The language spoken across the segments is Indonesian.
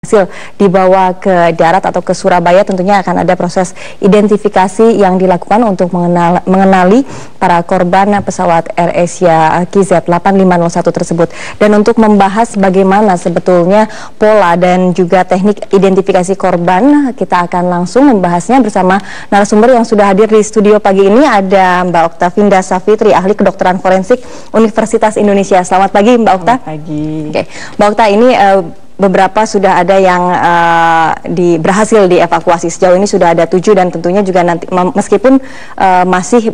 hasil dibawa ke darat atau ke Surabaya, tentunya akan ada proses identifikasi yang dilakukan untuk mengenali para korban pesawat AirAsia KZ 8501 tersebut. Dan untuk membahas bagaimana sebetulnya pola dan juga teknik identifikasi korban, kita akan langsung membahasnya bersama narasumber yang sudah hadir di studio pagi ini. Ada Mbak Okta Vinda Safitri, ahli kedokteran forensik Universitas Indonesia. Selamat pagi Mbak Okta. Selamat pagi. Oke, Mbak Okta, ini beberapa sudah ada yang berhasil dievakuasi. Sejauh ini sudah ada 7 dan tentunya juga nanti meskipun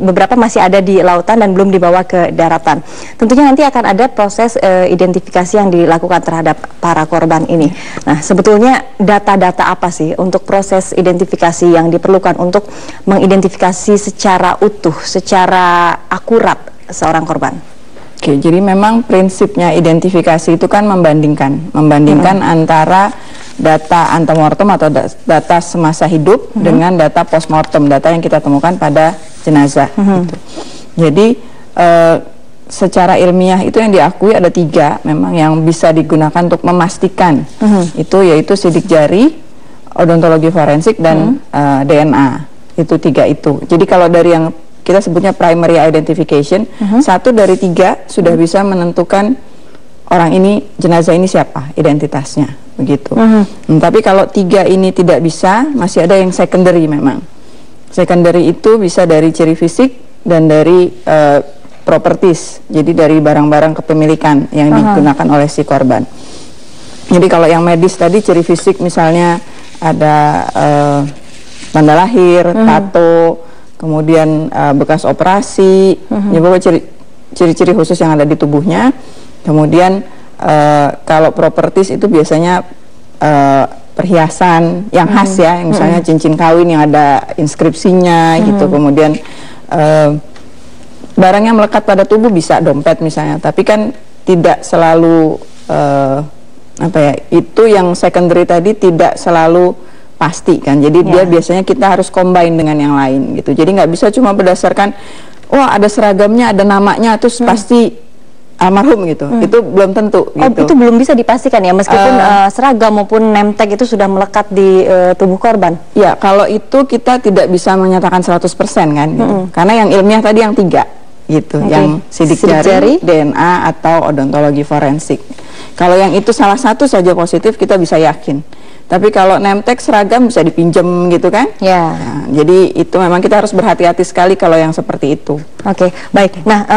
beberapa masih ada di lautan dan belum dibawa ke daratan. Tentunya nanti akan ada proses identifikasi yang dilakukan terhadap para korban ini. Nah, sebetulnya data-data apa sih untuk proses identifikasi yang diperlukan untuk mengidentifikasi secara utuh, secara akurat seorang korban? Oke, jadi memang prinsipnya identifikasi itu kan membandingkan antara data antemortem atau data semasa hidup dengan data postmortem, data yang kita temukan pada jenazah. Gitu. Jadi secara ilmiah itu yang diakui ada 3 memang yang bisa digunakan untuk memastikan itu, yaitu sidik jari, odontologi forensik dan DNA. Itu 3 itu. Jadi kalau dari yang kita sebutnya primary identification, 1 dari 3 sudah bisa menentukan orang ini, jenazah ini siapa, identitasnya, begitu. Tapi kalau 3 ini tidak bisa, masih ada yang secondary memang. Secondary itu bisa dari ciri fisik dan dari properties, jadi dari barang-barang kepemilikan yang digunakan oleh si korban. Jadi kalau yang medis tadi, ciri fisik misalnya ada tanda lahir, tato, kemudian bekas operasi, ya pokoknya ciri-ciri khusus yang ada di tubuhnya. Kemudian kalau properties itu biasanya perhiasan yang khas ya, yang misalnya cincin kawin yang ada inskripsinya gitu. Kemudian barang yang melekat pada tubuh bisa dompet misalnya, tapi kan tidak selalu itu yang secondary tadi tidak selalu pasti kan, jadi dia biasanya kita harus combine dengan yang lain gitu. Jadi nggak bisa cuma berdasarkan wah ada seragamnya, ada namanya, terus pasti almarhum gitu. Itu belum tentu. Oh, gitu. Itu belum bisa dipastikan ya, meskipun seragam maupun name tag itu sudah melekat di tubuh korban. Ya, kalau itu kita tidak bisa menyatakan 100% kan, gitu. Karena yang ilmiah tadi yang 3 gitu, yang sidik jari, DNA atau odontologi forensik. Kalau yang itu salah satu saja positif, kita bisa yakin. Tapi kalau name tag seragam bisa dipinjam gitu kan? Ya. Nah, jadi itu memang kita harus berhati-hati sekali kalau yang seperti itu. Oke, baik. Nah,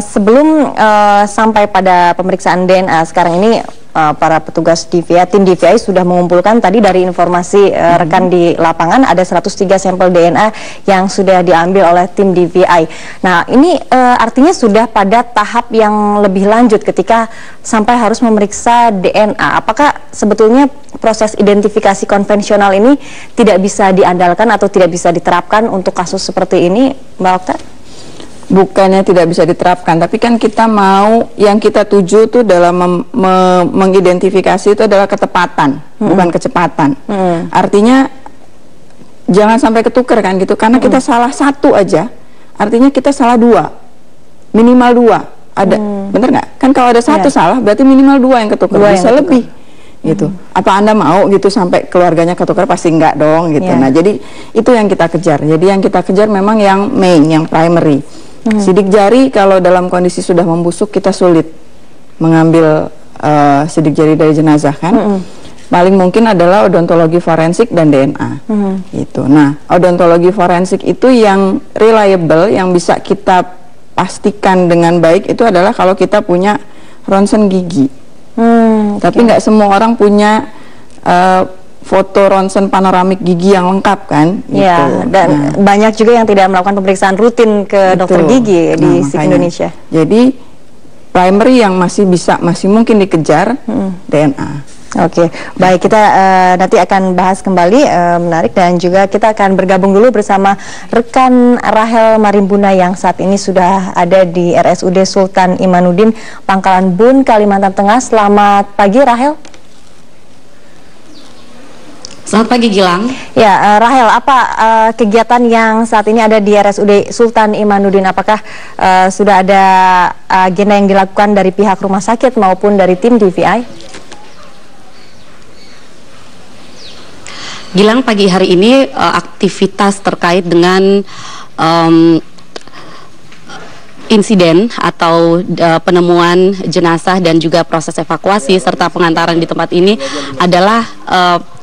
sebelum sampai pada pemeriksaan DNA sekarang ini, para petugas DVI, tim DVI sudah mengumpulkan tadi dari informasi rekan di lapangan ada 103 sampel DNA yang sudah diambil oleh tim DVI. Nah, ini artinya sudah pada tahap yang lebih lanjut ketika sampai harus memeriksa DNA. Apakah sebetulnya proses identifikasi konvensional ini tidak bisa diandalkan atau tidak bisa diterapkan untuk kasus seperti ini, Mbak Okta? Bukannya tidak bisa diterapkan, tapi kan kita mau, yang kita tuju tuh dalam mengidentifikasi itu adalah ketepatan, bukan kecepatan. Artinya jangan sampai ketuker kan gitu, karena kita salah 1 aja, artinya kita salah 2, minimal 2. Ada, bener nggak? Kan kalau ada 1 salah, berarti minimal 2 yang ketuker, bisa lebih. Gitu. Apa Anda mau gitu sampai keluarganya ketukar? Pasti enggak dong gitu. Nah, jadi itu yang kita kejar. Jadi yang kita kejar memang yang main, yang primary. Sidik jari kalau dalam kondisi sudah membusuk kita sulit mengambil sidik jari dari jenazah kan. Paling mungkin adalah odontologi forensik dan DNA. Gitu. Nah, odontologi forensik itu yang reliable, yang bisa kita pastikan dengan baik itu adalah kalau kita punya ronsen gigi. Tapi nggak semua orang punya foto ronsen panoramik gigi yang lengkap kan? Iya, dan banyak juga yang tidak melakukan pemeriksaan rutin ke dokter gigi di Indonesia. Jadi primary yang masih mungkin dikejar DNA. Oke, baik, kita nanti akan bahas kembali, menarik, dan juga kita akan bergabung dulu bersama rekan Rahel Marimbuna yang saat ini sudah ada di RSUD Sultan Imanuddin, Pangkalan Bun, Kalimantan Tengah. Selamat pagi, Rahel. Selamat pagi, Gilang. Ya, Rahel, apa kegiatan yang saat ini ada di RSUD Sultan Imanuddin? Apakah sudah ada agenda yang dilakukan dari pihak rumah sakit maupun dari tim DVI? Gilang, pagi hari ini aktivitas terkait dengan insiden atau penemuan jenazah dan juga proses evakuasi serta pengantaran di tempat ini adalah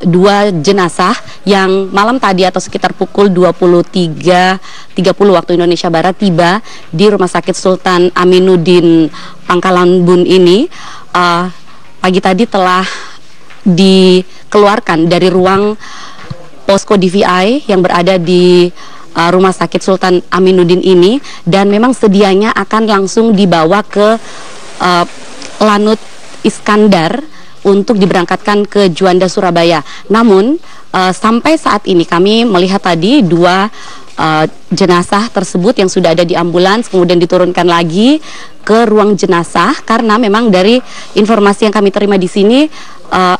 2 jenazah yang malam tadi atau sekitar pukul 23.30 waktu Indonesia Barat tiba di Rumah Sakit Sultan Aminuddin Pangkalan Bun ini. Pagi tadi telah dikeluarkan dari ruang posko DVI yang berada di Rumah Sakit Sultan Aminuddin ini, dan memang sedianya akan langsung dibawa ke Lanut Iskandar untuk diberangkatkan ke Juanda Surabaya. Namun sampai saat ini kami melihat tadi 2 jenazah tersebut yang sudah ada di ambulans kemudian diturunkan lagi ke ruang jenazah, karena memang dari informasi yang kami terima di sini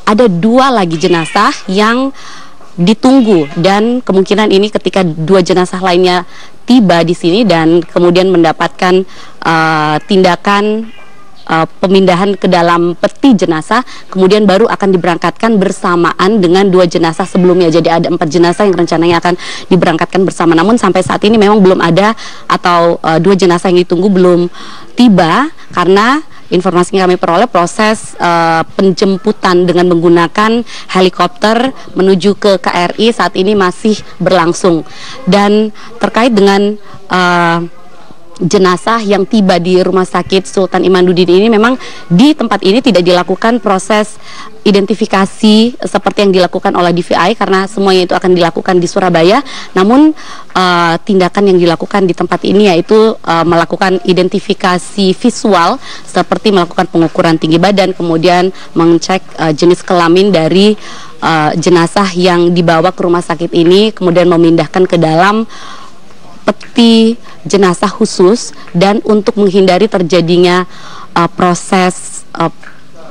ada 2 lagi jenazah yang ditunggu, dan kemungkinan ini ketika 2 jenazah lainnya tiba di sini dan kemudian mendapatkan tindakan pemindahan ke dalam peti jenazah, kemudian baru akan diberangkatkan bersamaan dengan 2 jenazah sebelumnya. Jadi ada 4 jenazah yang rencananya akan diberangkatkan bersama. Namun sampai saat ini memang belum ada, atau 2 jenazah yang ditunggu belum tiba, karena informasi yang kami peroleh proses penjemputan dengan menggunakan helikopter menuju ke KRI saat ini masih berlangsung. Dan terkait dengan jenazah yang tiba di Rumah Sakit Sultan Imanuddin ini, memang di tempat ini tidak dilakukan proses identifikasi seperti yang dilakukan oleh DVI karena semuanya itu akan dilakukan di Surabaya. Namun tindakan yang dilakukan di tempat ini yaitu melakukan identifikasi visual seperti melakukan pengukuran tinggi badan, kemudian mengecek jenis kelamin dari jenazah yang dibawa ke rumah sakit ini, kemudian memindahkan ke dalam peti jenazah khusus, dan untuk menghindari terjadinya proses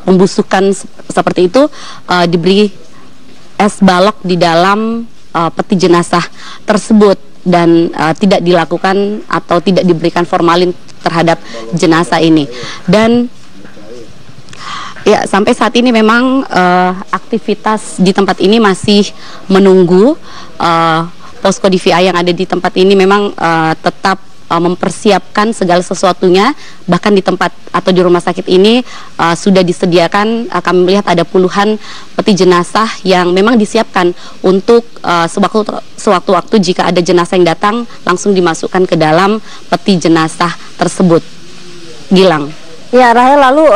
pembusukan seperti itu diberi es balok di dalam peti jenazah tersebut, dan tidak dilakukan atau tidak diberikan formalin terhadap jenazah ini. Dan ya, sampai saat ini memang aktivitas di tempat ini masih menunggu. Posko DVI yang ada di tempat ini memang tetap mempersiapkan segala sesuatunya. Bahkan di tempat atau di rumah sakit ini sudah disediakan, kami melihat ada puluhan peti jenazah yang memang disiapkan untuk sewaktu-waktu jika ada jenazah yang datang langsung dimasukkan ke dalam peti jenazah tersebut. Gilang. Ya, Rahel, lalu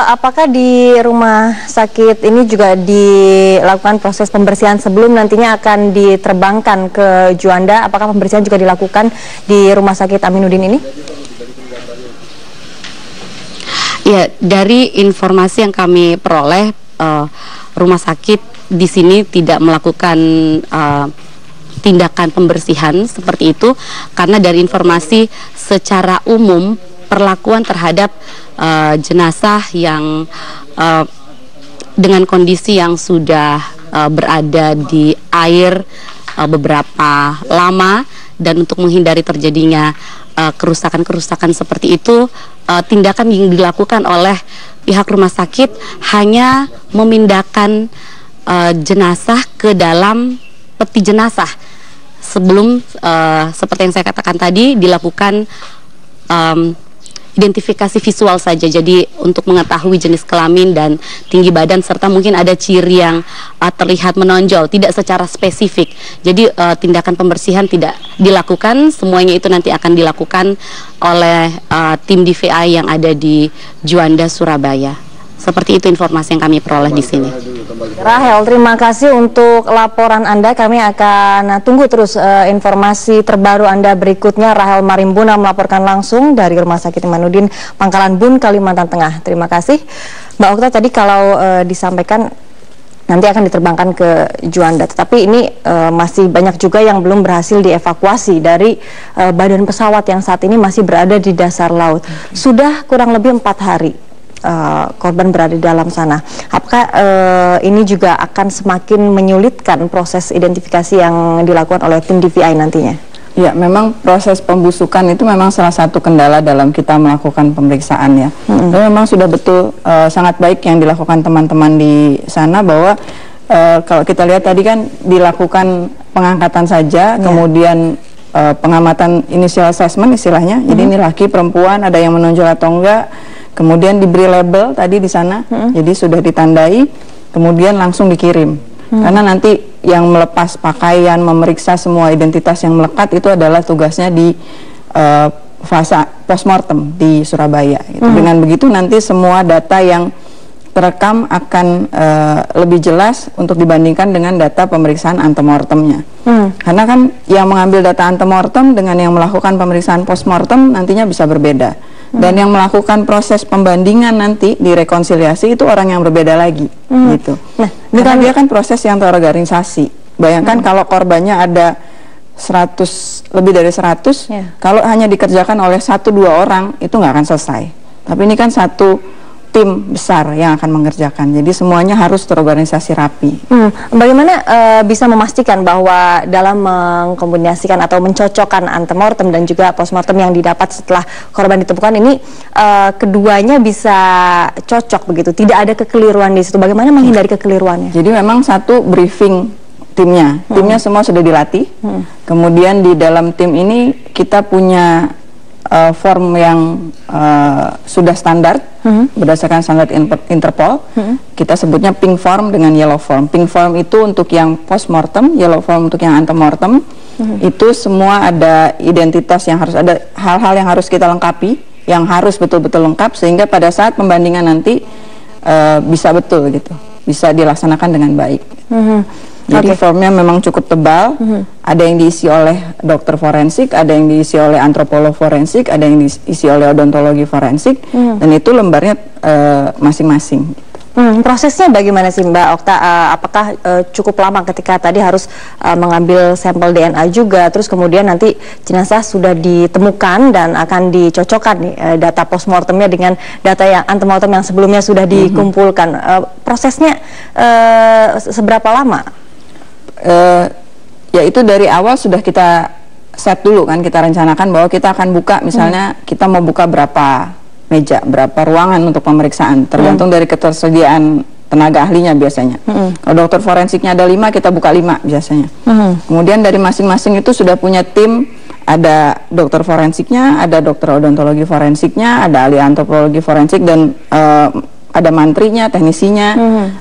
apakah di rumah sakit ini juga dilakukan proses pembersihan sebelum nantinya akan diterbangkan ke Juanda? Apakah pembersihan juga dilakukan di rumah sakit Aminuddin ini? Ya, dari informasi yang kami peroleh, rumah sakit di sini tidak melakukan tindakan pembersihan seperti itu, karena dari informasi secara umum perlakuan terhadap jenazah yang dengan kondisi yang sudah berada di air beberapa lama, dan untuk menghindari terjadinya kerusakan-kerusakan seperti itu, tindakan yang dilakukan oleh pihak rumah sakit hanya memindahkan jenazah ke dalam peti jenazah sebelum seperti yang saya katakan tadi dilakukan identifikasi visual saja. Jadi untuk mengetahui jenis kelamin dan tinggi badan, serta mungkin ada ciri yang terlihat menonjol, tidak secara spesifik. Jadi tindakan pembersihan tidak dilakukan, semuanya itu nanti akan dilakukan oleh tim DVI yang ada di Juanda, Surabaya. Seperti itu informasi yang kami peroleh di sini. Rahel, terima kasih untuk laporan Anda. Kami akan tunggu terus informasi terbaru Anda berikutnya. Rahel Marimbuna melaporkan langsung dari Rumah Sakit Imanuddin Pangkalan Bun, Kalimantan Tengah. Terima kasih. Mbak Okta, tadi kalau disampaikan nanti akan diterbangkan ke Juanda, tetapi ini masih banyak juga yang belum berhasil dievakuasi dari badan pesawat yang saat ini masih berada di dasar laut. Sudah kurang lebih 4 hari korban berada di dalam sana. Apakah ini juga akan semakin menyulitkan proses identifikasi yang dilakukan oleh tim DVI nantinya? Ya, memang proses pembusukan itu memang salah satu kendala dalam kita melakukan pemeriksaan ya. Dan memang sudah betul sangat baik yang dilakukan teman-teman di sana, bahwa kalau kita lihat tadi kan dilakukan pengangkatan saja, kemudian pengamatan initial assessment istilahnya. Jadi ini laki perempuan, ada yang menonjol atau enggak, kemudian diberi label tadi di sana, jadi sudah ditandai, kemudian langsung dikirim. Karena nanti yang melepas pakaian, memeriksa semua identitas yang melekat itu adalah tugasnya di fase postmortem di Surabaya. Gitu. Dengan begitu nanti semua data yang terekam akan lebih jelas untuk dibandingkan dengan data pemeriksaan antemortemnya. Karena kan yang mengambil data antemortem dengan yang melakukan pemeriksaan postmortem nantinya bisa berbeda. Dan yang melakukan proses pembandingan nanti di rekonsiliasi itu orang yang berbeda lagi, gitu. Nah, karena dia kan proses yang terorganisasi. Bayangkan kalau korbannya ada 100, lebih dari 100, kalau hanya dikerjakan oleh 1-2 orang itu nggak akan selesai. Tapi ini kan satu tim besar yang akan mengerjakan, jadi semuanya harus terorganisasi rapi. Bagaimana bisa memastikan bahwa dalam mengkombinasikan atau mencocokkan antemortem dan juga postmortem yang didapat setelah korban ditemukan ini keduanya bisa cocok begitu, tidak ada kekeliruan di situ? Bagaimana menghindari kekeliruannya? Jadi memang satu briefing timnya semua sudah dilatih. Kemudian di dalam tim ini kita punya form yang sudah standar berdasarkan standar Interpol. Kita sebutnya pink form dengan yellow form. Pink form itu untuk yang postmortem, yellow form untuk yang antemortem. Itu semua ada identitas yang harus ada, hal-hal yang harus kita lengkapi, yang harus betul-betul lengkap sehingga pada saat pembandingan nanti bisa betul gitu, bisa dilaksanakan dengan baik. Jadi formnya memang cukup tebal, ada yang diisi oleh dokter forensik, ada yang diisi oleh antropolog forensik, ada yang diisi oleh odontologi forensik, dan itu lembarnya masing-masing. Prosesnya bagaimana sih Mbak Okta? Apakah cukup lama ketika tadi harus mengambil sampel DNA juga, terus kemudian nanti jenazah sudah ditemukan dan akan dicocokkan nih, data postmortemnya dengan data yang antemortem yang sebelumnya sudah dikumpulkan. Prosesnya seberapa lama? Yaitu dari awal sudah kita set dulu kan, kita rencanakan bahwa kita akan buka, misalnya kita mau buka berapa meja, berapa ruangan untuk pemeriksaan, tergantung dari ketersediaan tenaga ahlinya biasanya. Kalau dokter forensiknya ada 5, kita buka 5 biasanya. Kemudian dari masing-masing itu sudah punya tim, ada dokter forensiknya, ada dokter odontologi forensiknya, ada ahli antropologi forensik, dan ada mantrinya, teknisinya,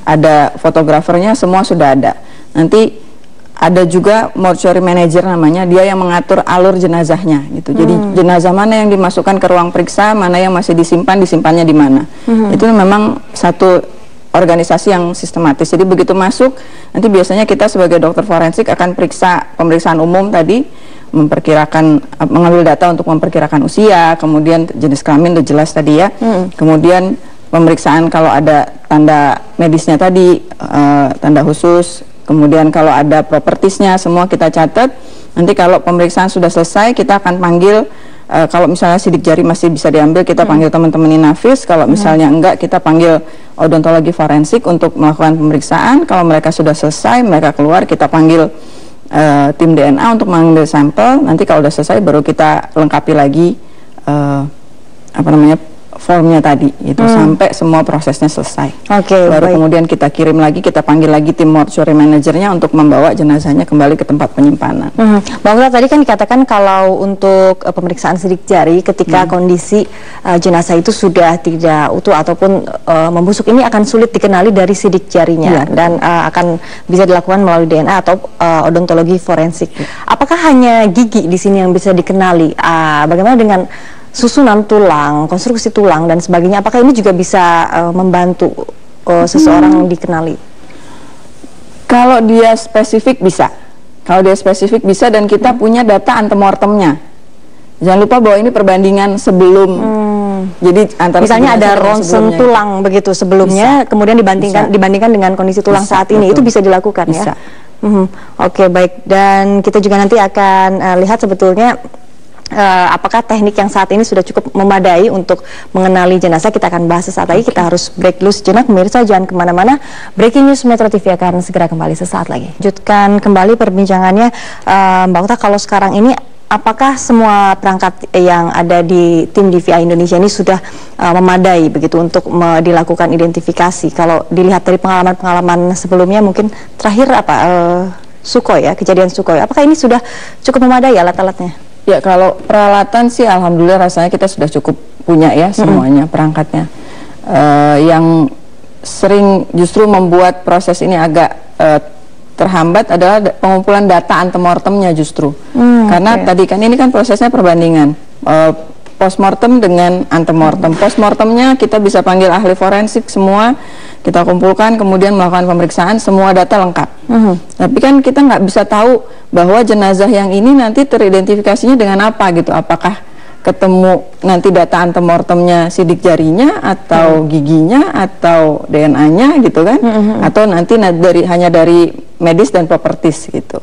ada fotografernya, semua sudah ada. Nanti ada juga mortuary manager namanya, dia yang mengatur alur jenazahnya gitu. Jadi jenazah mana yang dimasukkan ke ruang periksa, mana yang masih disimpannya di mana. Itu memang satu organisasi yang sistematis. Jadi begitu masuk, nanti biasanya kita sebagai dokter forensik akan periksa pemeriksaan umum tadi, memperkirakan, mengambil data untuk memperkirakan usia, kemudian jenis kelamin itu jelas tadi ya. Kemudian pemeriksaan kalau ada tanda medisnya tadi, tanda khusus. Kemudian kalau ada propertisnya semua kita catat. Nanti kalau pemeriksaan sudah selesai kita akan panggil, kalau misalnya sidik jari masih bisa diambil, kita panggil teman-teman Inafis. Kalau misalnya enggak, kita panggil odontologi forensik untuk melakukan pemeriksaan. Kalau mereka sudah selesai, mereka keluar, kita panggil tim DNA untuk mengambil sampel. Nanti kalau sudah selesai baru kita lengkapi lagi formnya tadi itu sampai semua prosesnya selesai. Baru kemudian kita kirim lagi, kita panggil lagi tim mortuary manajernya untuk membawa jenazahnya kembali ke tempat penyimpanan. Bang Okta, tadi kan dikatakan kalau untuk pemeriksaan sidik jari ketika kondisi jenazah itu sudah tidak utuh ataupun membusuk, ini akan sulit dikenali dari sidik jarinya dan akan bisa dilakukan melalui DNA atau odontologi forensik. Apakah hanya gigi di sini yang bisa dikenali? Bagaimana dengan susunan tulang, konstruksi tulang dan sebagainya? Apakah ini juga bisa membantu seseorang dikenali? Kalau dia spesifik bisa. Kalau dia spesifik bisa, dan kita punya data antemortemnya. Jangan lupa bahwa ini perbandingan sebelum. Jadi antara misalnya ada ronsen tulang begitu sebelumnya, kemudian dibandingkan dengan kondisi tulang saat ini, itu bisa dilakukan ya? Oke, baik. Dan kita juga nanti akan lihat sebetulnya apakah teknik yang saat ini sudah cukup memadai untuk mengenali jenazah. Kita akan bahas sesaat lagi. Kita harus break dulu sejenak. Pemirsa jangan kemana-mana. Breaking News Metro TV akan segera kembali sesaat lagi. Lanjutkan kembali perbincangannya, Mbak Okta. Kalau sekarang ini apakah semua perangkat yang ada di tim DVI Indonesia ini sudah memadai begitu untuk dilakukan identifikasi? Kalau dilihat dari pengalaman-pengalaman sebelumnya, mungkin terakhir apa Sukhoi ya, kejadian Sukhoi, apakah ini sudah cukup memadai alat-alatnya? Ya, kalau peralatan sih alhamdulillah rasanya kita sudah cukup punya ya semuanya perangkatnya. Yang sering justru membuat proses ini agak terhambat adalah pengumpulan data antemortemnya justru. Karena tadi kan ini kan prosesnya perbandingan postmortem dengan antemortem. Postmortemnya kita bisa panggil ahli forensik semua, kita kumpulkan kemudian melakukan pemeriksaan, semua data lengkap. Tapi kan kita nggak bisa tahu bahwa jenazah yang ini nanti teridentifikasinya dengan apa gitu. Apakah ketemu nanti data antemortemnya sidik jarinya atau giginya atau DNA-nya gitu kan, atau nanti hanya dari medis dan propertis gitu.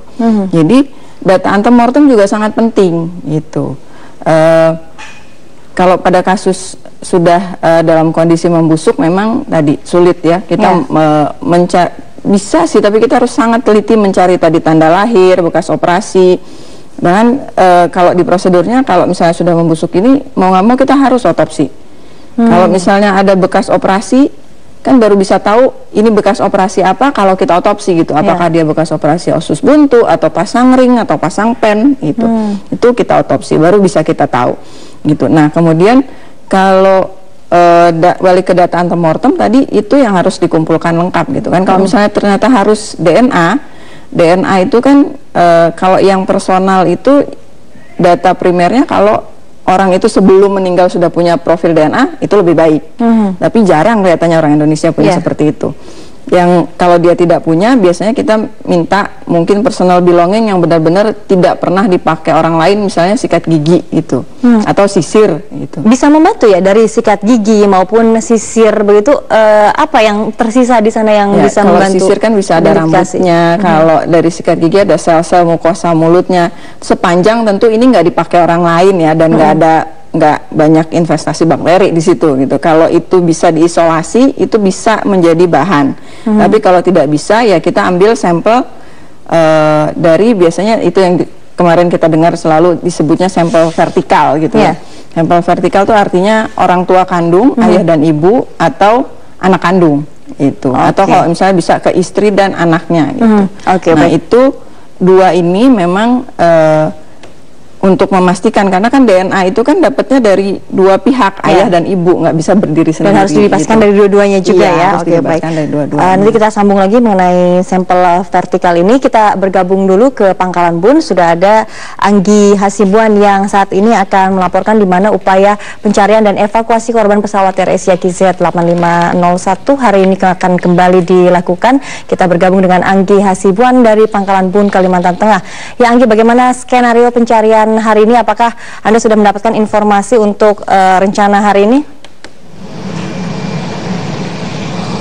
Jadi data antemortem juga sangat penting gitu. Kalau pada kasus sudah dalam kondisi membusuk memang tadi sulit ya kita bisa sih, tapi kita harus sangat teliti mencari tadi tanda lahir, bekas operasi. Dan kalau di prosedurnya, kalau misalnya sudah membusuk ini, mau nggak mau kita harus otopsi. Kalau misalnya ada bekas operasi, kan baru bisa tahu ini bekas operasi apa kalau kita otopsi gitu. Apakah dia bekas operasi usus buntu, atau pasang ring, atau pasang pen, gitu. Itu kita otopsi, baru bisa kita tahu. Gitu. Nah, kemudian kalau balik ke data antemortem tadi, itu yang harus dikumpulkan lengkap gitu kan. Kalau misalnya ternyata harus DNA itu kan kalau yang personal itu data primernya kalau orang itu sebelum meninggal sudah punya profil DNA itu lebih baik. Tapi jarang kelihatannya orang Indonesia punya seperti itu. Yang kalau dia tidak punya, biasanya kita minta mungkin personal belonging yang benar-benar tidak pernah dipakai orang lain, misalnya sikat gigi itu atau sisir gitu. Bisa membantu ya dari sikat gigi maupun sisir begitu, apa yang tersisa di sana yang bisa kalau membantu? Sisir kan bisa ada rambutnya, kalau dari sikat gigi ada sel-sel mukosa mulutnya. Sepanjang tentu ini nggak dipakai orang lain ya, dan nggak banyak investasi bakteri di situ gitu. Kalau itu bisa diisolasi, itu bisa menjadi bahan. Tapi kalau tidak bisa, ya kita ambil sampel dari, biasanya itu yang kemarin kita dengar selalu disebutnya sampel vertikal gitu ya. Sampel vertikal itu artinya orang tua kandung, ayah dan ibu, atau anak kandung itu. Atau kalau misalnya bisa ke istri dan anaknya gitu. Nah, itu dua ini memang untuk memastikan, karena kan DNA itu kan dapatnya dari dua pihak, ayah dan ibu, nggak bisa berdiri sendiri. Dan harus dibebaskan dari dua-duanya juga ya. Harus dibebaskan dari dua-duanya. Nanti kita sambung lagi mengenai sampel vertikal ini. Kita bergabung dulu ke Pangkalan Bun. Sudah ada Anggi Hasibuan yang saat ini akan melaporkan di mana upaya pencarian dan evakuasi korban pesawat Air Asia KZ 8501 hari ini akan kembali dilakukan. Kita bergabung dengan Anggi Hasibuan dari Pangkalan Bun, Kalimantan Tengah. Ya Anggi, bagaimana skenario pencarian hari ini? Apakah Anda sudah mendapatkan informasi untuk rencana hari ini?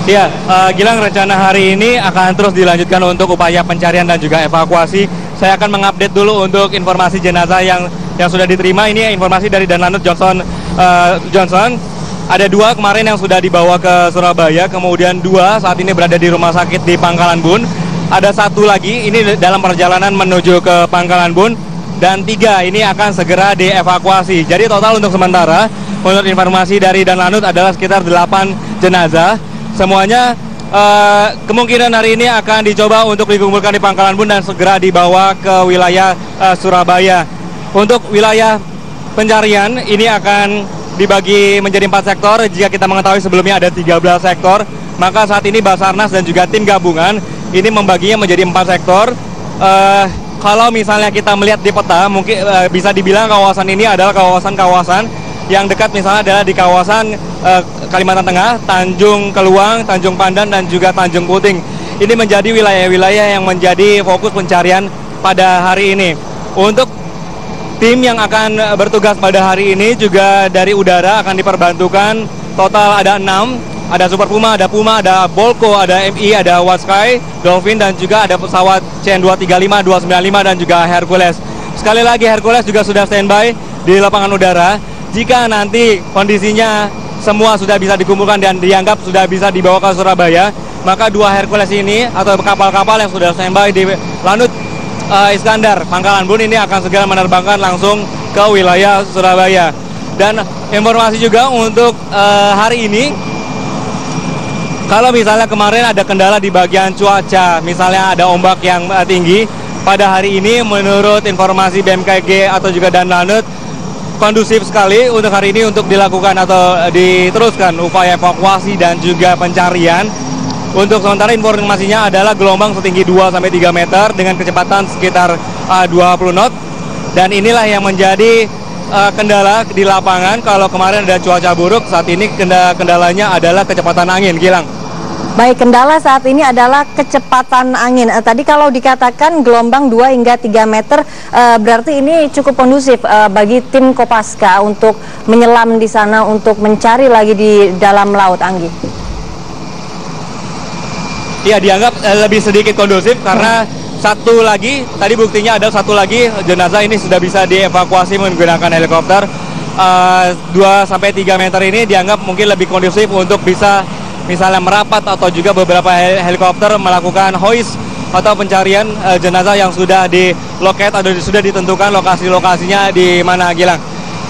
Ya, Gilang, rencana hari ini akan terus dilanjutkan untuk upaya pencarian dan juga evakuasi. Saya akan mengupdate dulu untuk informasi jenazah yang sudah diterima. Ini informasi dari Danlanut Johnson. Ada dua kemarin yang sudah dibawa ke Surabaya, kemudian dua saat ini berada di rumah sakit di Pangkalan Bun. Ada satu lagi ini dalam perjalanan menuju ke Pangkalan Bun. Dan tiga ini akan segera dievakuasi. Jadi total untuk sementara, menurut informasi dari Danlanut adalah sekitar 8 jenazah. Semuanya kemungkinan hari ini akan dicoba untuk dikumpulkan di Pangkalan Bun dan segera dibawa ke wilayah Surabaya. Untuk wilayah pencarian ini akan dibagi menjadi 4 sektor. Jika kita mengetahui sebelumnya ada 13 sektor, maka saat ini Basarnas dan juga tim gabungan ini membaginya menjadi 4 sektor. Kalau misalnya kita melihat di peta, mungkin bisa dibilang kawasan ini adalah kawasan-kawasan yang dekat, misalnya adalah di kawasan Kalimantan Tengah, Tanjung Keluang, Tanjung Pandan, dan juga Tanjung Puting. Ini menjadi wilayah-wilayah yang menjadi fokus pencarian pada hari ini. Untuk tim yang akan bertugas pada hari ini juga dari udara akan diperbantukan. Total ada 6. Ada Super Puma, ada Bolko, ada MI, ada Watsky, Dolphin, dan juga ada pesawat CN235, 295, dan juga Hercules. Sekali lagi, Hercules juga sudah standby di lapangan udara. Jika nanti kondisinya semua sudah bisa dikumpulkan dan dianggap sudah bisa dibawa ke Surabaya, maka dua Hercules ini atau kapal-kapal yang sudah standby di Lanut Iskandar Pangkalan Bun ini akan segera menerbangkan langsung ke wilayah Surabaya. Dan informasi juga untuk hari ini, kalau misalnya kemarin ada kendala di bagian cuaca, misalnya ada ombak yang tinggi, pada hari ini menurut informasi BMKG atau juga Danlanut kondusif sekali untuk hari ini untuk dilakukan atau diteruskan upaya evakuasi dan juga pencarian. Untuk sementara informasinya adalah gelombang setinggi 2-3 meter dengan kecepatan sekitar 20 knot. Dan inilah yang menjadi kendala di lapangan. Kalau kemarin ada cuaca buruk, saat ini kendalanya adalah kecepatan angin. Gilang. Baik, kendala saat ini adalah kecepatan angin. Tadi kalau dikatakan gelombang 2 hingga 3 meter, berarti ini cukup kondusif bagi tim Kopaska untuk menyelam di sana untuk mencari lagi di dalam laut, Anggi. Iya, dianggap lebih sedikit kondusif karena satu lagi, tadi buktinya ada satu lagi jenazah ini sudah bisa dievakuasi menggunakan helikopter. 2-3 meter ini dianggap mungkin lebih kondusif untuk bisa misalnya merapat atau juga beberapa helikopter melakukan hoist atau pencarian jenazah yang sudah di-locate atau sudah ditentukan lokasi-lokasinya di mana, Gilang.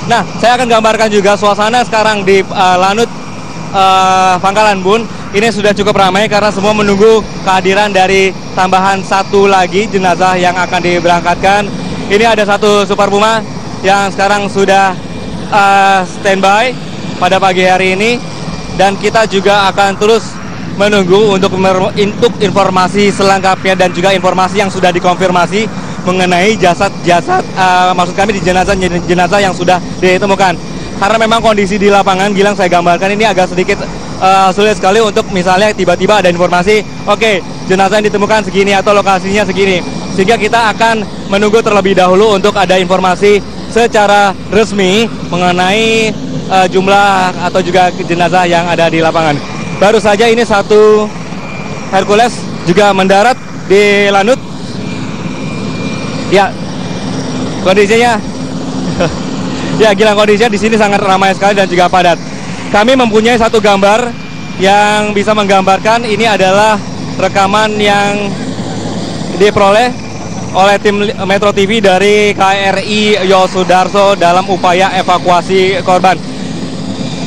Nah, saya akan gambarkan juga suasana sekarang di Lanut Pangkalan Bun. Ini sudah cukup ramai karena semua menunggu kehadiran dari tambahan satu lagi jenazah yang akan diberangkatkan. Ini ada satu Super Puma yang sekarang sudah standby pada pagi hari ini. Dan kita juga akan terus menunggu untuk informasi selengkapnya dan juga informasi yang sudah dikonfirmasi mengenai jasad-jasad, maksud kami di jenazah yang sudah ditemukan. Karena memang kondisi di lapangan, Gilang, saya gambarkan ini agak sedikit sulit sekali untuk misalnya tiba-tiba ada informasi, oke, jenazah yang ditemukan segini atau lokasinya segini. Sehingga kita akan menunggu terlebih dahulu untuk ada informasi secara resmi mengenai jumlah atau juga jenazah yang ada di lapangan. Baru saja ini satu Hercules juga mendarat di Lanut. Ya, kondisinya ya, Gilang, kondisinya di sini sangat ramai sekali dan juga padat. Kami mempunyai satu gambar yang bisa menggambarkan ini adalah rekaman yang diperoleh oleh tim Metro TV dari KRI Yosudarso dalam upaya evakuasi korban.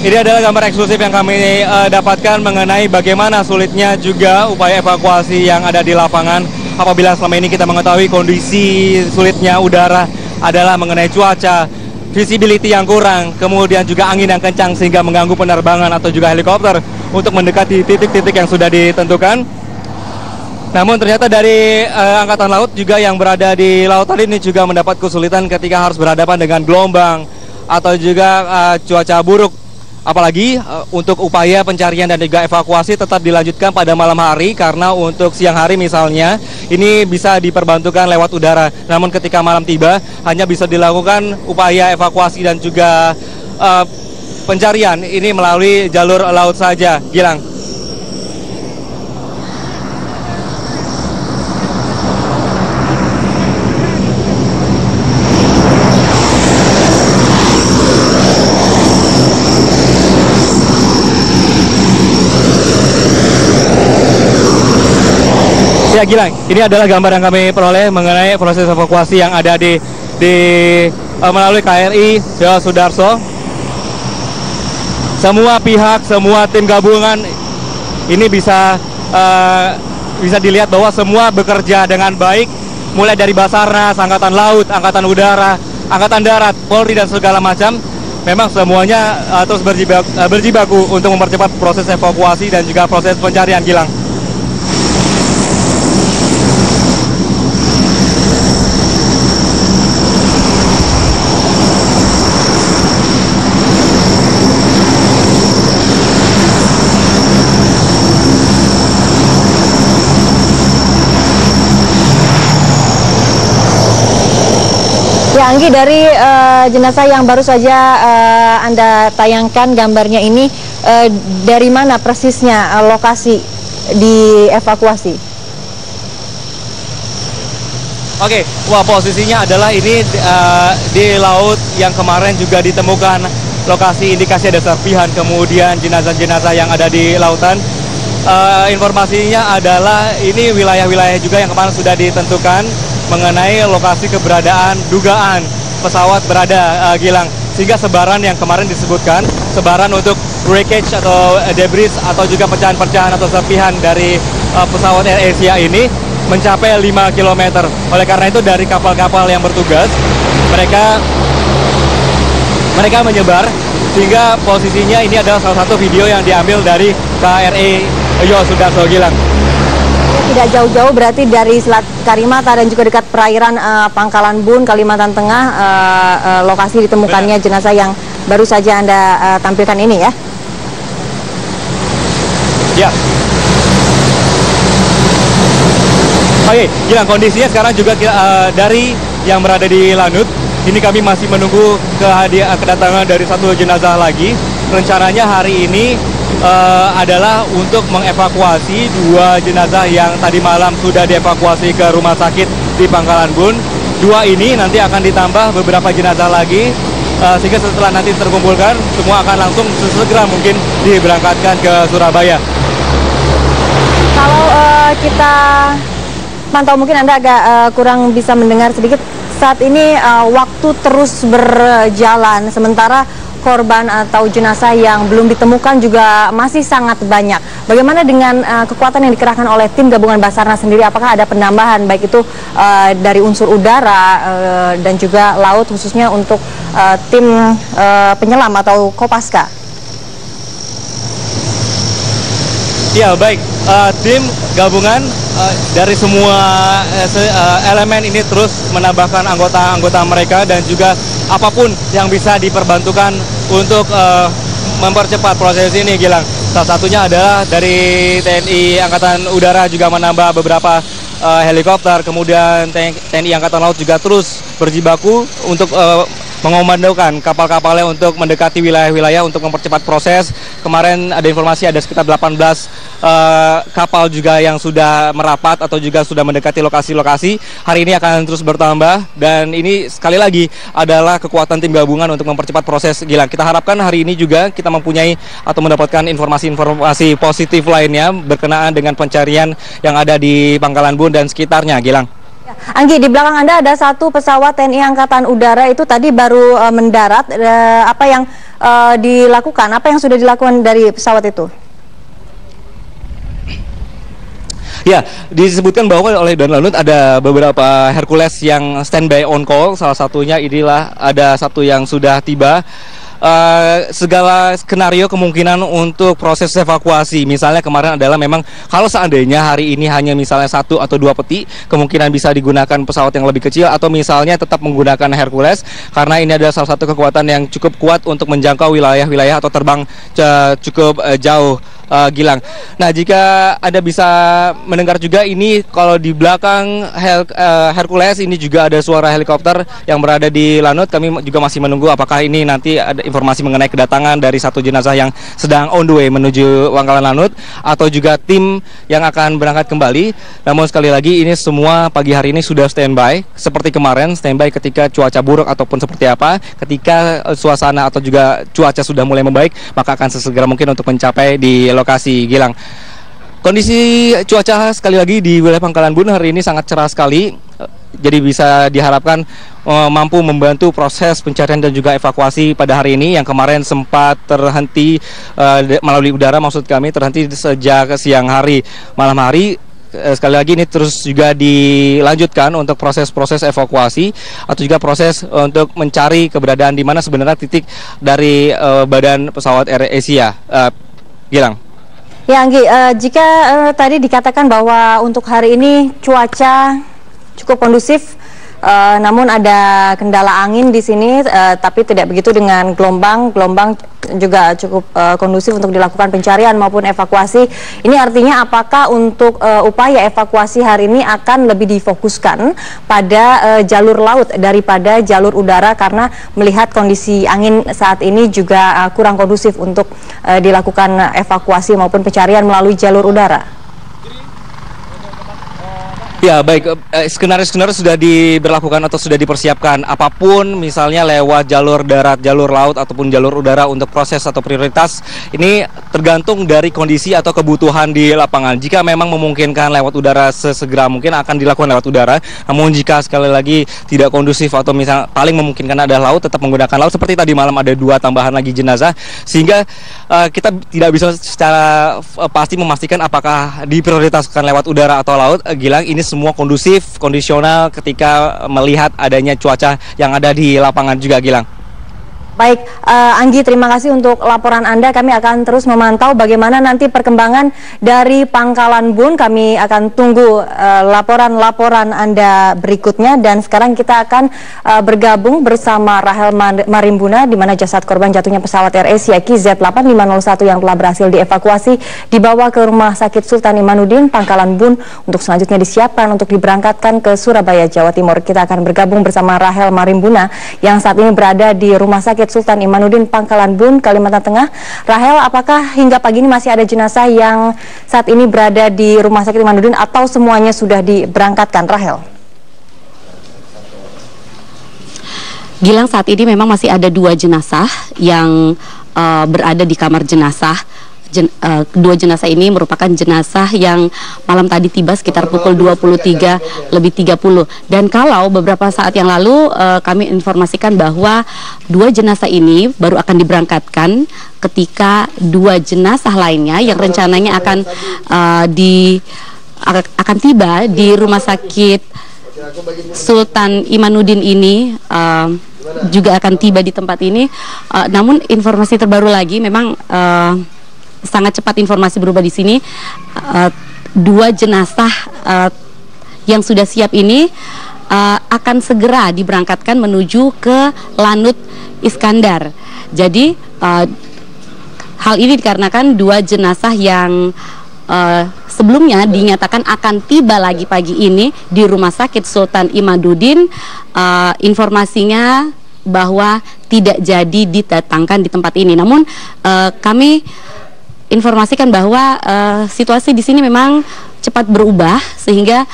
Ini adalah gambar eksklusif yang kami dapatkan mengenai bagaimana sulitnya juga upaya evakuasi yang ada di lapangan. Apabila selama ini kita mengetahui kondisi sulitnya udara adalah mengenai cuaca, visibility yang kurang, kemudian juga angin yang kencang sehingga mengganggu penerbangan atau juga helikopter untuk mendekati titik-titik yang sudah ditentukan. Namun ternyata dari Angkatan Laut juga yang berada di lautan ini juga mendapat kesulitan ketika harus berhadapan dengan gelombang atau juga cuaca buruk. Apalagi untuk upaya pencarian dan juga evakuasi tetap dilanjutkan pada malam hari, karena untuk siang hari misalnya ini bisa diperbantukan lewat udara. Namun ketika malam tiba hanya bisa dilakukan upaya evakuasi dan juga pencarian ini melalui jalur laut saja, Gilang. Ya, Gilang, ini adalah gambar yang kami peroleh mengenai proses evakuasi yang ada di melalui KRI Yosudarso. Semua pihak, semua tim gabungan ini bisa dilihat bahwa semua bekerja dengan baik, mulai dari Basarnas, Angkatan Laut, Angkatan Udara, Angkatan Darat, Polri dan segala macam. Memang semuanya terus berjibaku untuk mempercepat proses evakuasi dan juga proses pencarian, Gilang. Ya, Anggi, dari jenazah yang baru saja Anda tayangkan gambarnya ini, dari mana persisnya lokasi dievakuasi? Oke, wah, posisinya adalah ini di laut yang kemarin juga ditemukan lokasi indikasi ada serpihan, kemudian jenazah-jenazah yang ada di lautan. Informasinya adalah ini wilayah-wilayah juga yang kemarin sudah ditentukan mengenai lokasi keberadaan dugaan pesawat berada, Gilang. Sehingga sebaran yang kemarin disebutkan, sebaran untuk wreckage atau debris atau juga pecahan-pecahan atau serpihan dari pesawat AirAsia ini mencapai 5 km. Oleh karena itu dari kapal-kapal yang bertugas, mereka menyebar, sehingga posisinya ini adalah salah satu video yang diambil dari KRI Yosudarso, Gilang. Tidak jauh-jauh berarti dari Selat Karimata dan juga dekat perairan Pangkalan Bun, Kalimantan Tengah, lokasi ditemukannya jenazah yang baru saja Anda tampilkan ini ya? Ya. Oke, Gilang, kondisinya sekarang juga dari yang berada di Lanut, ini kami masih menunggu kedatangan dari satu jenazah lagi. Rencananya hari ini adalah untuk mengevakuasi 2 jenazah yang tadi malam sudah dievakuasi ke rumah sakit di Pangkalan Bun. 2 ini nanti akan ditambah beberapa jenazah lagi, sehingga setelah nanti terkumpulkan, semua akan langsung sesegera mungkin diberangkatkan ke Surabaya. Kalau kita pantau, mungkin Anda agak kurang bisa mendengar sedikit. Saat ini waktu terus berjalan, sementara korban atau jenazah yang belum ditemukan juga masih sangat banyak. Bagaimana dengan kekuatan yang dikerahkan oleh tim gabungan Basarnas sendiri? Apakah ada penambahan baik itu dari unsur udara dan juga laut, khususnya untuk tim penyelam atau Kopaska? Ya, baik. Tim gabungan dari semua elemen ini terus menambahkan anggota-anggota mereka dan juga apapun yang bisa diperbantukan untuk mempercepat proses ini, Gilang. Salah satunya adalah dari TNI Angkatan Udara juga menambah beberapa helikopter, kemudian TNI Angkatan Laut juga terus berjibaku untuk mengomandokan kapal-kapalnya untuk mendekati wilayah-wilayah untuk mempercepat proses. Kemarin ada informasi ada sekitar 18 kapal juga yang sudah merapat atau juga sudah mendekati lokasi-lokasi. Hari ini akan terus bertambah, dan ini sekali lagi adalah kekuatan tim gabungan untuk mempercepat proses, Gilang. Kita harapkan hari ini juga kita mempunyai atau mendapatkan informasi-informasi positif lainnya berkenaan dengan pencarian yang ada di Pangkalan Bun dan sekitarnya, Gilang. Anggi, di belakang Anda ada satu pesawat TNI Angkatan Udara, itu tadi baru mendarat. Apa yang dilakukan? Apa yang sudah dilakukan dari pesawat itu? Ya, disebutkan bahwa oleh Dan Lanut ada beberapa Hercules yang standby on call. Salah satunya inilah ada satu yang sudah tiba. Segala skenario kemungkinan untuk proses evakuasi, misalnya kemarin adalah memang kalau seandainya hari ini hanya misalnya 1 atau 2 peti, kemungkinan bisa digunakan pesawat yang lebih kecil, atau misalnya tetap menggunakan Hercules karena ini adalah salah satu kekuatan yang cukup kuat untuk menjangkau wilayah-wilayah atau terbang cukup jauh, Gilang. Nah, jika Anda bisa mendengar juga ini kalau di belakang Hercules ini juga ada suara helikopter yang berada di Lanut. Kami juga masih menunggu apakah ini nanti ada informasi mengenai kedatangan dari satu jenazah yang sedang on the way menuju Pangkalan Lanut atau juga tim yang akan berangkat kembali. Namun sekali lagi ini semua pagi hari ini sudah standby seperti kemarin, standby ketika cuaca buruk ataupun seperti apa. Ketika suasana atau juga cuaca sudah mulai membaik, maka akan sesegera mungkin untuk mencapai di lokasi, Gilang. Kondisi cuaca sekali lagi di wilayah Pangkalan Bun hari ini sangat cerah sekali, jadi bisa diharapkan mampu membantu proses pencarian dan juga evakuasi pada hari ini yang kemarin sempat terhenti melalui udara, maksud kami terhenti sejak siang hari. Malam hari sekali lagi ini terus juga dilanjutkan untuk proses-proses evakuasi atau juga proses untuk mencari keberadaan di mana sebenarnya titik dari badan pesawat AirAsia, Gilang. Ya, Anggi, jika tadi dikatakan bahwa untuk hari ini cuaca cukup kondusif, namun ada kendala angin di sini, tapi tidak begitu dengan gelombang juga cukup kondusif untuk dilakukan pencarian maupun evakuasi. Ini artinya apakah untuk upaya evakuasi hari ini akan lebih difokuskan pada jalur laut daripada jalur udara, karena melihat kondisi angin saat ini juga kurang kondusif untuk dilakukan evakuasi maupun pencarian melalui jalur udara? Ya baik, skenario-skenario sudah diberlakukan atau sudah dipersiapkan apapun misalnya lewat jalur darat, jalur laut ataupun jalur udara untuk proses atau prioritas ini tergantung dari kondisi atau kebutuhan di lapangan. Jika memang memungkinkan lewat udara sesegera mungkin akan dilakukan lewat udara, namun jika sekali lagi tidak kondusif atau misal paling memungkinkan ada laut tetap menggunakan laut. Seperti tadi malam ada 2 tambahan lagi jenazah sehingga kita tidak bisa secara pasti memastikan apakah diprioritaskan lewat udara atau laut. Gilang, ini semua kondusif, kondisional ketika melihat adanya cuaca yang ada di lapangan juga, Gilang. Baik, Anggi, terima kasih untuk laporan Anda. Kami akan terus memantau bagaimana nanti perkembangan dari Pangkalan Bun. Kami akan tunggu laporan-laporan Anda berikutnya. Dan sekarang kita akan bergabung bersama Rahel Marimbuna, di mana jasad korban jatuhnya pesawat Air Asia KZ8501 yang telah berhasil dievakuasi dibawa ke Rumah Sakit Sultan Imanuddin Pangkalan Bun untuk selanjutnya disiapkan untuk diberangkatkan ke Surabaya, Jawa Timur. Kita akan bergabung bersama Rahel Marimbuna yang saat ini berada di Rumah Sakit Sultan Imanuddin Pangkalan Bun, Kalimantan Tengah. Rahel, apakah hingga pagi ini masih ada jenazah yang saat ini berada di Rumah Sakit Imanuddin atau semuanya sudah diberangkatkan, Rahel? Gilang, saat ini memang masih ada 2 jenazah yang berada di kamar jenazah. Kedua jenazah ini merupakan jenazah yang malam tadi tiba sekitar pukul 23:30. Dan kalau beberapa saat yang lalu kami informasikan bahwa 2 jenazah ini baru akan diberangkatkan ketika 2 jenazah lainnya yang rencananya akan tiba di Rumah Sakit Sultan Imanuddin ini juga akan tiba di tempat ini. Namun informasi terbaru lagi memang sangat cepat informasi berubah di sini. 2 jenazah yang sudah siap ini akan segera diberangkatkan menuju ke Lanut Iskandar. Jadi hal ini dikarenakan 2 jenazah yang sebelumnya dinyatakan akan tiba lagi pagi ini di Rumah Sakit Sultan Imanuddin, informasinya bahwa tidak jadi didatangkan di tempat ini. Namun kami informasikan bahwa situasi di sini memang cepat berubah sehingga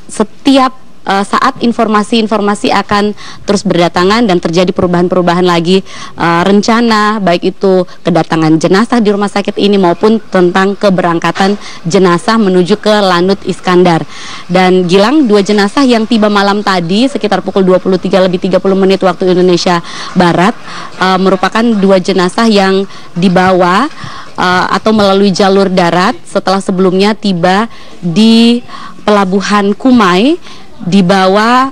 setiap saat informasi-informasi akan terus berdatangan dan terjadi perubahan-perubahan lagi rencana baik itu kedatangan jenazah di rumah sakit ini maupun tentang keberangkatan jenazah menuju ke Lanut Iskandar. Dan Gilang, 2 jenazah yang tiba malam tadi sekitar pukul 23:30 waktu Indonesia Barat merupakan 2 jenazah yang dibawa atau melalui jalur darat setelah sebelumnya tiba di Pelabuhan Kumai, dibawa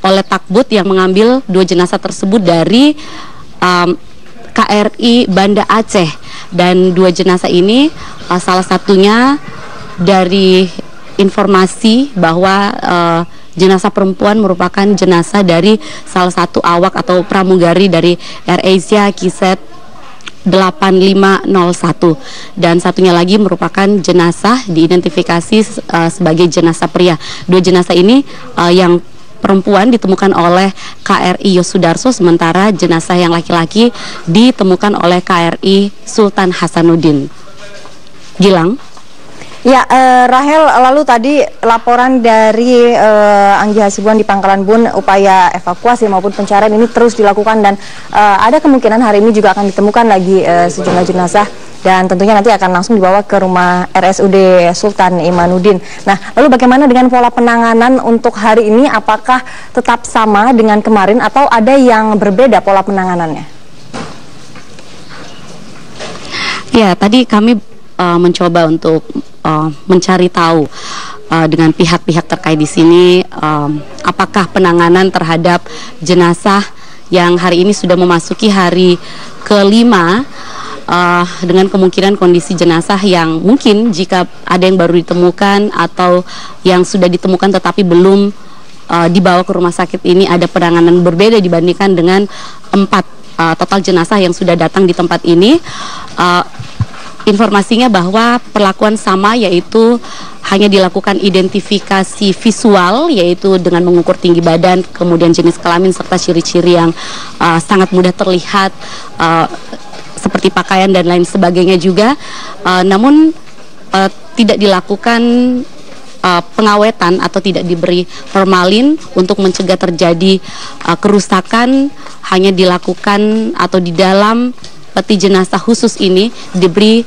oleh takbut yang mengambil 2 jenazah tersebut dari KRI Banda Aceh. Dan 2 jenazah ini salah satunya dari informasi bahwa jenazah perempuan merupakan jenazah dari salah satu awak atau pramugari dari Air Asia KZ8501, dan satunya lagi merupakan jenazah diidentifikasi sebagai jenazah pria. 2 jenazah ini yang perempuan ditemukan oleh KRI Yosudarso, sementara jenazah yang laki-laki ditemukan oleh KRI Sultan Hasanuddin. Gilang. Ya, Rahel, lalu tadi laporan dari Anggi Hasibuan di Pangkalan Bun, upaya evakuasi maupun pencarian ini terus dilakukan dan ada kemungkinan hari ini juga akan ditemukan lagi sejumlah jenazah dan tentunya nanti akan langsung dibawa ke rumah RSUD Sultan Imanuddin. Nah, lalu bagaimana dengan pola penanganan untuk hari ini? Apakah tetap sama dengan kemarin atau ada yang berbeda pola penanganannya? Ya, tadi kami mencoba untuk mencari tahu dengan pihak-pihak terkait di sini apakah penanganan terhadap jenazah yang hari ini sudah memasuki hari ke-5 dengan kemungkinan kondisi jenazah yang mungkin jika ada yang baru ditemukan atau yang sudah ditemukan tetapi belum dibawa ke rumah sakit ini ada penanganan berbeda dibandingkan dengan 4 total jenazah yang sudah datang di tempat ini. Informasinya bahwa perlakuan sama, yaitu hanya dilakukan identifikasi visual, yaitu dengan mengukur tinggi badan, kemudian jenis kelamin serta ciri-ciri yang sangat mudah terlihat seperti pakaian dan lain sebagainya juga. Namun tidak dilakukan pengawetan atau tidak diberi formalin untuk mencegah terjadi kerusakan, hanya dilakukan atau di dalam peti jenazah khusus ini diberi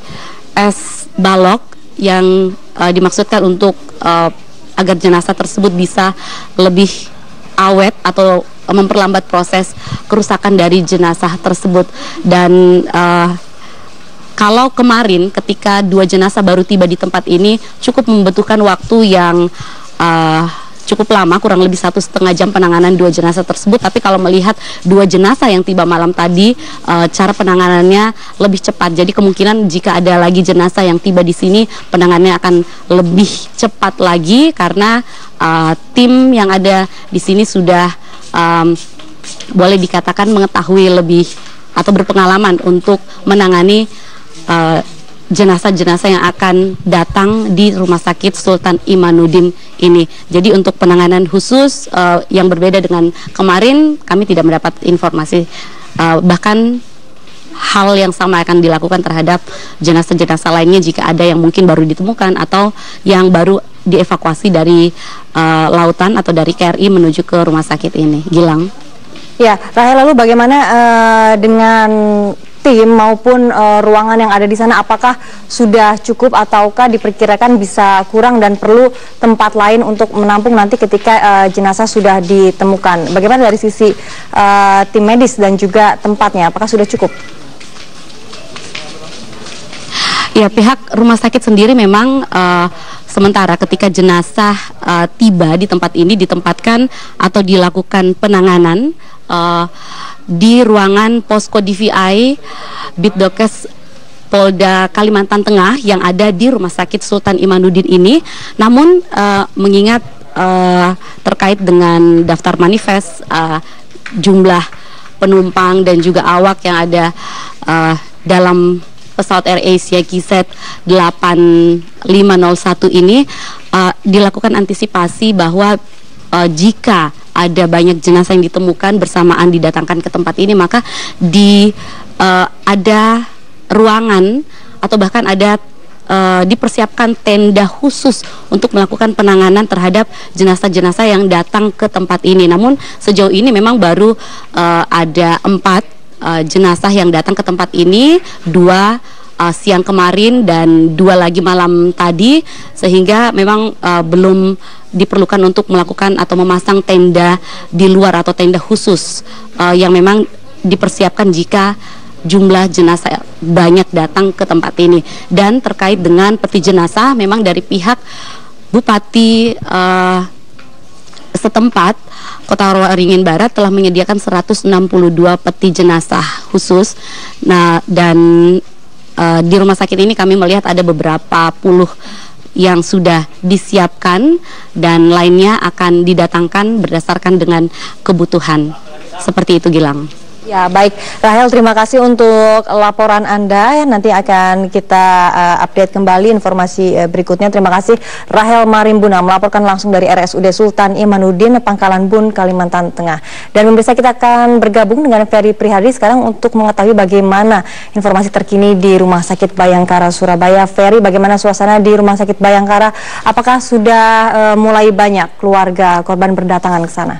es balok yang dimaksudkan untuk agar jenazah tersebut bisa lebih awet atau memperlambat proses kerusakan dari jenazah tersebut. Dan kalau kemarin ketika 2 jenazah baru tiba di tempat ini cukup membutuhkan waktu yang cukup lama, kurang lebih 1,5 jam penanganan 2 jenazah tersebut. Tapi kalau melihat 2 jenazah yang tiba malam tadi, cara penanganannya lebih cepat. Jadi kemungkinan jika ada lagi jenazah yang tiba di sini, penanganannya akan lebih cepat lagi karena tim yang ada di sini sudah boleh dikatakan mengetahui lebih atau berpengalaman untuk menangani jenazah-jenazah yang akan datang di Rumah Sakit Sultan Imanuddin ini. Jadi untuk penanganan khusus yang berbeda dengan kemarin, kami tidak mendapat informasi. Bahkan hal yang sama akan dilakukan terhadap jenazah-jenazah lainnya jika ada yang mungkin baru ditemukan atau yang baru dievakuasi dari lautan atau dari KRI menuju ke rumah sakit ini. Gilang. Ya, Rahel, lalu bagaimana dengan tim maupun ruangan yang ada di sana, apakah sudah cukup ataukah diperkirakan bisa kurang dan perlu tempat lain untuk menampung nanti ketika jenazah sudah ditemukan? Bagaimana dari sisi tim medis dan juga tempatnya, apakah sudah cukup? Ya, pihak rumah sakit sendiri memang sementara ketika jenazah tiba di tempat ini ditempatkan atau dilakukan penanganan di ruangan posko DVI Bitdokes Polda Kalimantan Tengah yang ada di Rumah Sakit Sultan Imanuddin ini. Namun mengingat terkait dengan daftar manifest, jumlah penumpang dan juga awak yang ada dalam pesawat AirAsia KZ 8501 ini, dilakukan antisipasi bahwa jika ada banyak jenazah yang ditemukan bersamaan didatangkan ke tempat ini, maka ada ruangan atau bahkan ada dipersiapkan tenda khusus untuk melakukan penanganan terhadap jenazah-jenazah yang datang ke tempat ini. Namun sejauh ini memang baru ada 4 jenazah yang datang ke tempat ini, 2 siang kemarin dan 2 lagi malam tadi, sehingga memang belum diperlukan untuk melakukan atau memasang tenda di luar atau tenda khusus yang memang dipersiapkan jika jumlah jenazah banyak datang ke tempat ini. Dan terkait dengan peti jenazah, memang dari pihak Bupati setempat Kota Waringin Barat telah menyediakan 162 peti jenazah khusus. Nah, dan di rumah sakit ini kami melihat ada beberapa puluh yang sudah disiapkan dan lainnya akan didatangkan berdasarkan dengan kebutuhan. Seperti itu, Gilang. Ya, baik. Rahel, terima kasih untuk laporan Anda. Nanti akan kita update kembali informasi berikutnya. Terima kasih Rahel Marimbuna melaporkan langsung dari RSUD Sultan Imanuddin, Pangkalan Bun, Kalimantan Tengah. Dan pemirsa, kita akan bergabung dengan Ferry Prihadi sekarang untuk mengetahui bagaimana informasi terkini di Rumah Sakit Bayangkara Surabaya. Ferry, bagaimana suasana di Rumah Sakit Bayangkara? Apakah sudah mulai banyak keluarga korban berdatangan ke sana?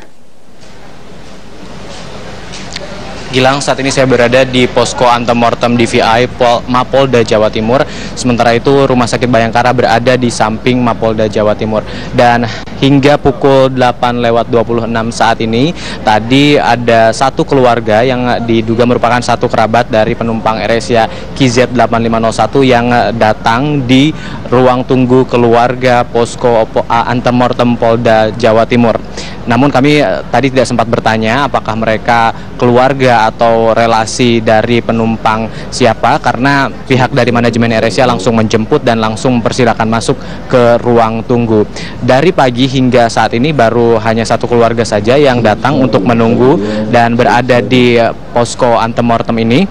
Gilang, saat ini saya berada di posko antemortem DVI Mapolda Jawa Timur. Sementara itu Rumah Sakit Bayangkara berada di samping Mapolda Jawa Timur. Dan hingga pukul 8:26 saat ini, tadi ada 1 keluarga yang diduga merupakan 1 kerabat dari penumpang AirAsia KZ 8501 yang datang di ruang tunggu keluarga posko antemortem Polda Jawa Timur. Namun kami tadi tidak sempat bertanya apakah mereka keluarga atau relasi dari penumpang siapa, karena pihak dari manajemen AirAsia langsung menjemput dan langsung mempersilahkan masuk ke ruang tunggu. Dari pagi hingga saat ini baru hanya 1 keluarga saja yang datang untuk menunggu dan berada di posko antemortem ini,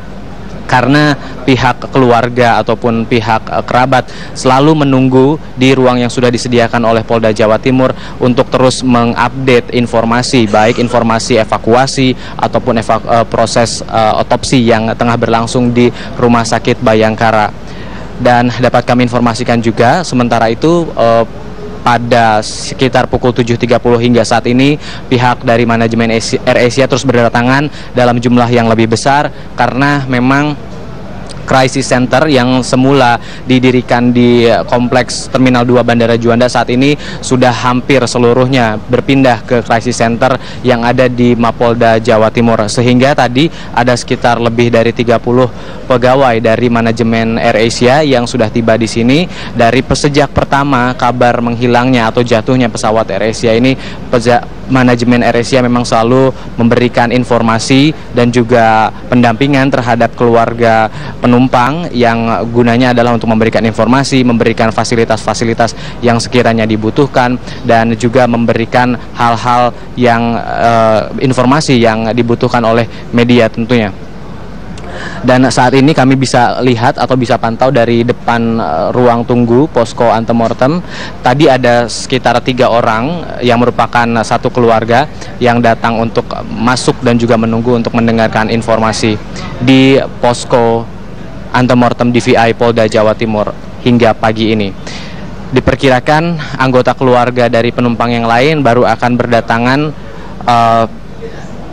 karena pihak keluarga ataupun pihak kerabat selalu menunggu di ruang yang sudah disediakan oleh Polda Jawa Timur untuk terus mengupdate informasi, baik informasi evakuasi ataupun proses otopsi yang tengah berlangsung di Rumah Sakit Bayangkara. Dan dapat kami informasikan juga, sementara itu pada sekitar pukul 7.30 hingga saat ini pihak dari manajemen AirAsia terus berdatangan dalam jumlah yang lebih besar karena memang Crisis Center yang semula didirikan di Kompleks Terminal 2 Bandara Juanda saat ini sudah hampir seluruhnya berpindah ke Crisis Center yang ada di Mapolda Jawa Timur, sehingga tadi ada sekitar lebih dari 30 pegawai dari manajemen AirAsia yang sudah tiba di sini. Dari sejak pertama kabar menghilangnya atau jatuhnya pesawat AirAsia ini, manajemen AirAsia memang selalu memberikan informasi dan juga pendampingan terhadap keluarga penumpang yang gunanya adalah untuk memberikan informasi, memberikan fasilitas-fasilitas yang sekiranya dibutuhkan, dan juga memberikan hal-hal yang informasi yang dibutuhkan oleh media tentunya. Dan saat ini kami bisa lihat atau bisa pantau dari depan ruang tunggu posko antemortem. Tadi ada sekitar 3 orang yang merupakan satu keluarga yang datang untuk masuk dan juga menunggu untuk mendengarkan informasi di posko antemortem DVI Polda Jawa Timur hingga pagi ini. Diperkirakan anggota keluarga dari penumpang yang lain baru akan berdatangan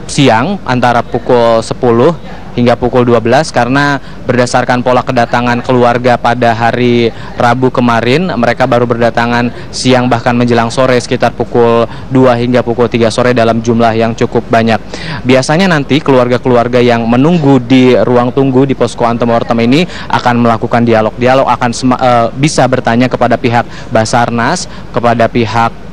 siang antara pukul 10 hingga pukul 12 karena berdasarkan pola kedatangan keluarga pada hari Rabu kemarin mereka baru berdatangan siang bahkan menjelang sore sekitar pukul 2 hingga pukul 3 sore dalam jumlah yang cukup banyak. Biasanya nanti keluarga-keluarga yang menunggu di ruang tunggu di posko antemortem ini akan melakukan dialog-dialog, akan bisa bertanya kepada pihak Basarnas, kepada pihak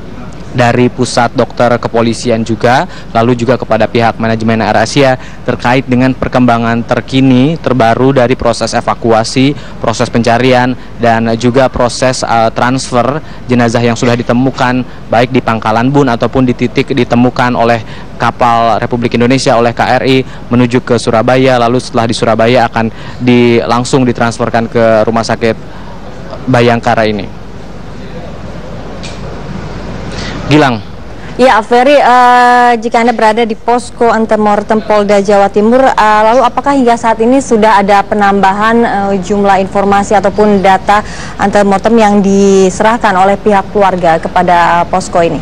dari pusat dokter kepolisian juga, lalu juga kepada pihak manajemen AirAsia terkait dengan perkembangan terkini terbaru dari proses evakuasi, proses pencarian, dan juga proses transfer jenazah yang sudah ditemukan baik di Pangkalan Bun ataupun di titik ditemukan oleh kapal Republik Indonesia oleh KRI menuju ke Surabaya, lalu setelah di Surabaya akan langsung ditransferkan ke Rumah Sakit Bayangkara ini. Gilang. Ya, Ferry, jika Anda berada di posko antemortem Polda Jawa Timur, lalu apakah hingga saat ini sudah ada penambahan jumlah informasi ataupun data antemortem yang diserahkan oleh pihak keluarga kepada posko ini?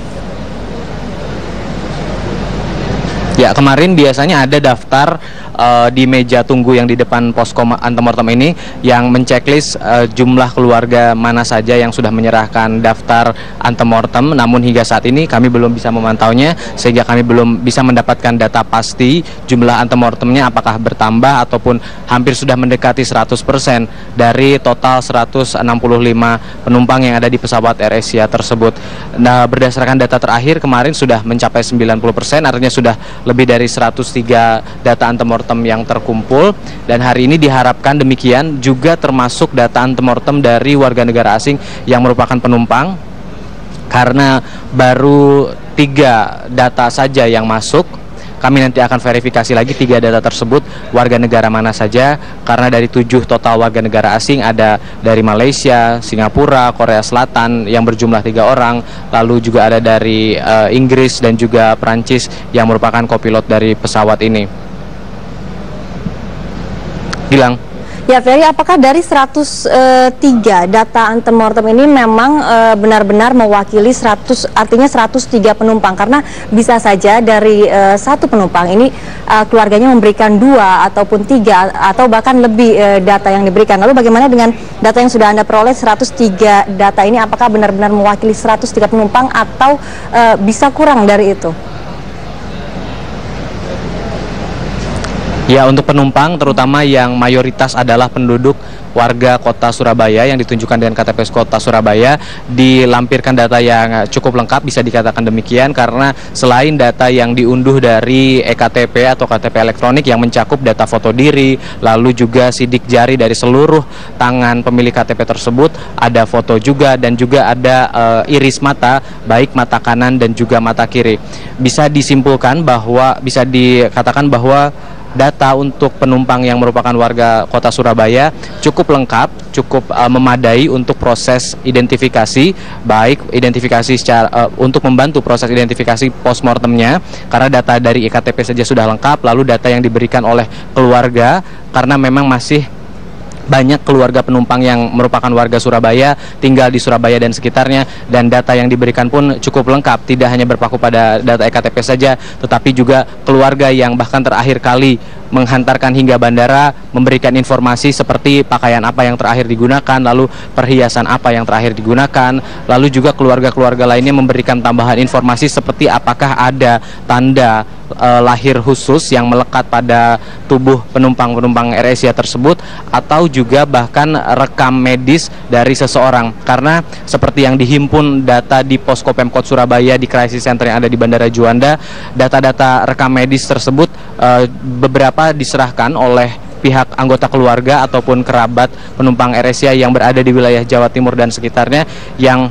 Ya, kemarin biasanya ada daftar di meja tunggu yang di depan posko antemortem ini yang menceklis jumlah keluarga mana saja yang sudah menyerahkan daftar antemortem. Namun hingga saat ini kami belum bisa memantaunya sehingga kami belum bisa mendapatkan data pasti jumlah antemortemnya apakah bertambah ataupun hampir sudah mendekati 100% dari total 165 penumpang yang ada di pesawat AirAsia tersebut. Nah, berdasarkan data terakhir kemarin sudah mencapai 90%, artinya sudah lebih dari 103 data antemortem yang terkumpul, dan hari ini diharapkan demikian juga termasuk data antemortem dari warga negara asing yang merupakan penumpang karena baru 3 data saja yang masuk. Kami nanti akan verifikasi lagi 3 data tersebut warga negara mana saja, karena dari 7 total warga negara asing ada dari Malaysia, Singapura, Korea Selatan yang berjumlah 3 orang, lalu juga ada dari Inggris dan juga Prancis yang merupakan kopilot dari pesawat ini. Gilang. Ya, Ferry, apakah dari 103 data antemortem ini memang benar-benar mewakili 100, artinya 103 penumpang? Karena bisa saja dari satu penumpang ini keluarganya memberikan 2 ataupun 3 atau bahkan lebih data yang diberikan. Lalu bagaimana dengan data yang sudah Anda peroleh 103 data ini? Apakah benar-benar mewakili 103 penumpang atau bisa kurang dari itu? Ya, untuk penumpang terutama yang mayoritas adalah penduduk warga kota Surabaya yang ditunjukkan dengan KTP kota Surabaya, dilampirkan data yang cukup lengkap, bisa dikatakan demikian, karena selain data yang diunduh dari eKTP atau KTP elektronik yang mencakup data foto diri, lalu juga sidik jari dari seluruh tangan pemilik KTP tersebut, ada foto juga, dan juga ada iris mata, baik mata kanan dan juga mata kiri. Bisa disimpulkan bahwa, bisa dikatakan bahwa data untuk penumpang yang merupakan warga kota Surabaya cukup lengkap, cukup memadai untuk proses identifikasi, baik identifikasi secara untuk membantu proses identifikasi postmortemnya, karena data dari eKTP saja sudah lengkap, lalu data yang diberikan oleh keluarga karena memang masih banyak keluarga penumpang yang merupakan warga Surabaya, tinggal di Surabaya dan sekitarnya, dan data yang diberikan pun cukup lengkap, tidak hanya berpaku pada data EKTP saja, tetapi juga keluarga yang bahkan terakhir kali menghantarkan hingga bandara, memberikan informasi seperti pakaian apa yang terakhir digunakan, lalu perhiasan apa yang terakhir digunakan, lalu juga keluarga-keluarga lainnya memberikan tambahan informasi seperti apakah ada tanda lahir khusus yang melekat pada tubuh penumpang-penumpang AirAsia tersebut, atau juga bahkan rekam medis dari seseorang. Karena seperti yang dihimpun data di Posko Pemkot Surabaya di Crisis Center yang ada di Bandara Juanda, data-data rekam medis tersebut beberapa diserahkan oleh pihak anggota keluarga ataupun kerabat penumpang AirAsia yang berada di wilayah Jawa Timur dan sekitarnya, yang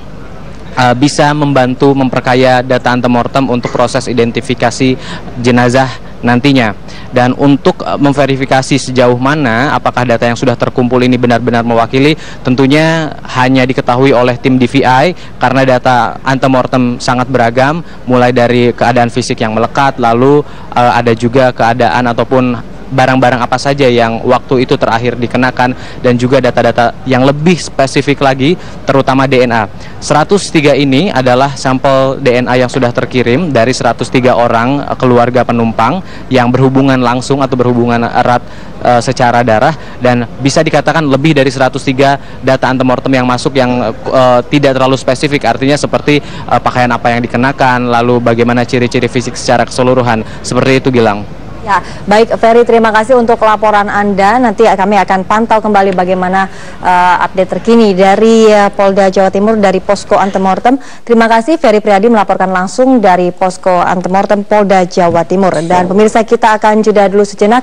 bisa membantu memperkaya data antemortem untuk proses identifikasi jenazah nantinya. Dan untuk memverifikasi sejauh mana apakah data yang sudah terkumpul ini benar-benar mewakili, tentunya hanya diketahui oleh tim DVI karena data antemortem sangat beragam, mulai dari keadaan fisik yang melekat, lalu ada juga keadaan ataupun barang-barang apa saja yang waktu itu terakhir dikenakan, dan juga data-data yang lebih spesifik lagi terutama DNA. 103 ini adalah sampel DNA yang sudah terkirim dari 103 orang keluarga penumpang yang berhubungan langsung atau berhubungan erat secara darah, dan bisa dikatakan lebih dari 103 data antemortem yang masuk yang tidak terlalu spesifik, artinya seperti pakaian apa yang dikenakan, lalu bagaimana ciri-ciri fisik secara keseluruhan. Seperti itu, Gilang. Ya, baik Ferry, terima kasih untuk laporan Anda. Nanti kami akan pantau kembali bagaimana update terkini dari Polda Jawa Timur dari Posko Antemortem. Terima kasih Ferry Priadi melaporkan langsung dari Posko Antemortem Polda Jawa Timur. Dan pemirsa, kita akan jeda dulu sejenak.